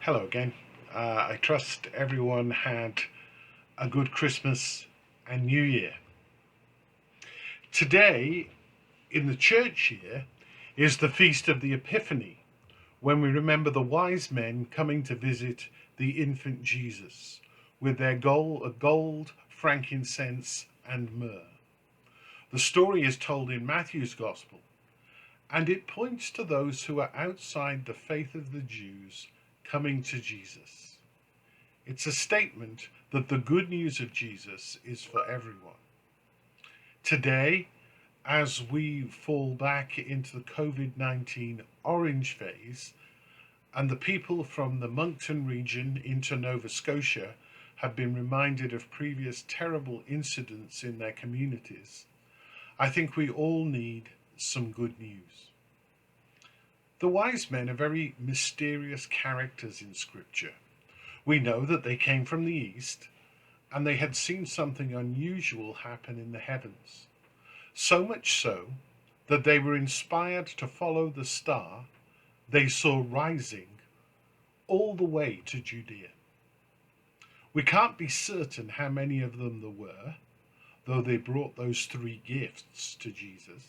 Hello again. I trust everyone had a good Christmas and New Year. Today, in the church year, is the Feast of the Epiphany, when we remember the wise men coming to visit the infant Jesus with their gold, frankincense, and myrrh. The story is told in Matthew's Gospel, and it points to those who are outside the faith of the Jews coming to Jesus. It's a statement that the good news of Jesus is for everyone. Today, as we fall back into the COVID-19 orange phase, and the people from the Moncton region into Nova Scotia have been reminded of previous terrible incidents in their communities, I think we all need some good news. The wise men are very mysterious characters in Scripture. We know that they came from the east and they had seen something unusual happen in the heavens. So much so that they were inspired to follow the star they saw rising all the way to Judea. We can't be certain how many of them there were, though they brought those three gifts to Jesus.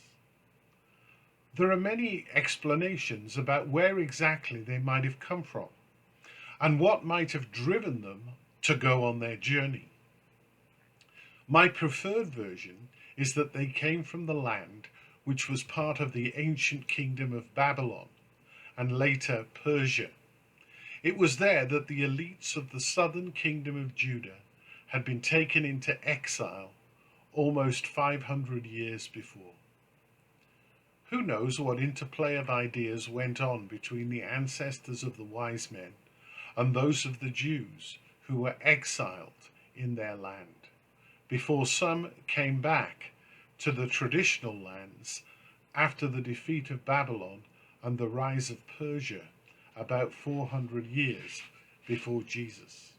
There are many explanations about where exactly they might have come from and what might have driven them to go on their journey. My preferred version is that they came from the land which was part of the ancient kingdom of Babylon and later Persia. It was there that the elites of the southern kingdom of Judah had been taken into exile almost 500 years before. Who knows what interplay of ideas went on between the ancestors of the wise men and those of the Jews who were exiled in their land, before some came back to the traditional lands after the defeat of Babylon and the rise of Persia about 400 years before Jesus.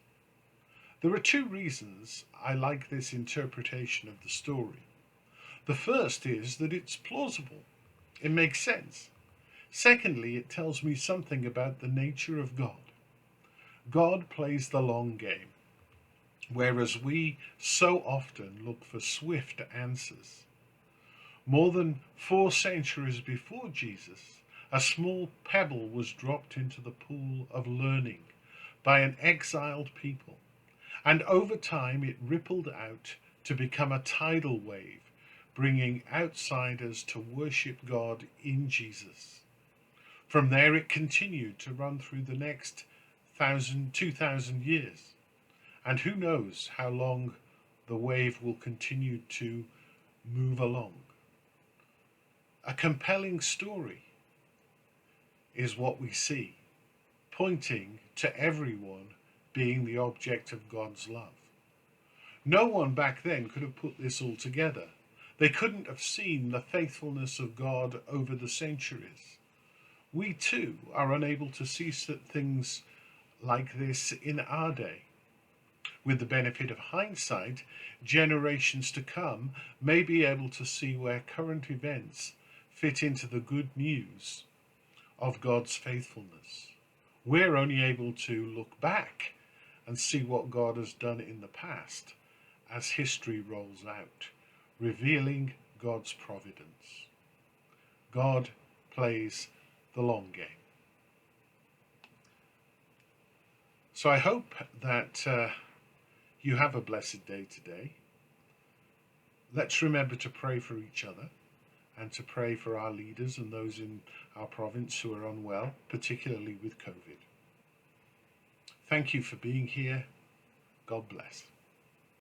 There are two reasons I like this interpretation of the story. The first is that it's plausible. It makes sense. Secondly, it tells me something about the nature of God. God plays the long game, whereas we so often look for swift answers. More than 4 centuries before Jesus, a small pebble was dropped into the pool of learning by an exiled people, and over time it rippled out to become a tidal wave, bringing outsiders to worship God in Jesus. From there it continued to run through the next 2,000 years, and who knows how long the wave will continue to move along. A compelling story is what we see, pointing to everyone being the object of God's love. No one back then could have put this all together. They couldn't have seen the faithfulness of God over the centuries. We too are unable to see things like this in our day. With the benefit of hindsight, generations to come may be able to see where current events fit into the good news of God's faithfulness. We're only able to look back and see what God has done in the past as history rolls out, revealing God's providence. God plays the long game. So I hope that you have a blessed day today. Let's remember to pray for each other and to pray for our leaders and those in our province who are unwell, particularly with COVID. Thank you for being here. God bless.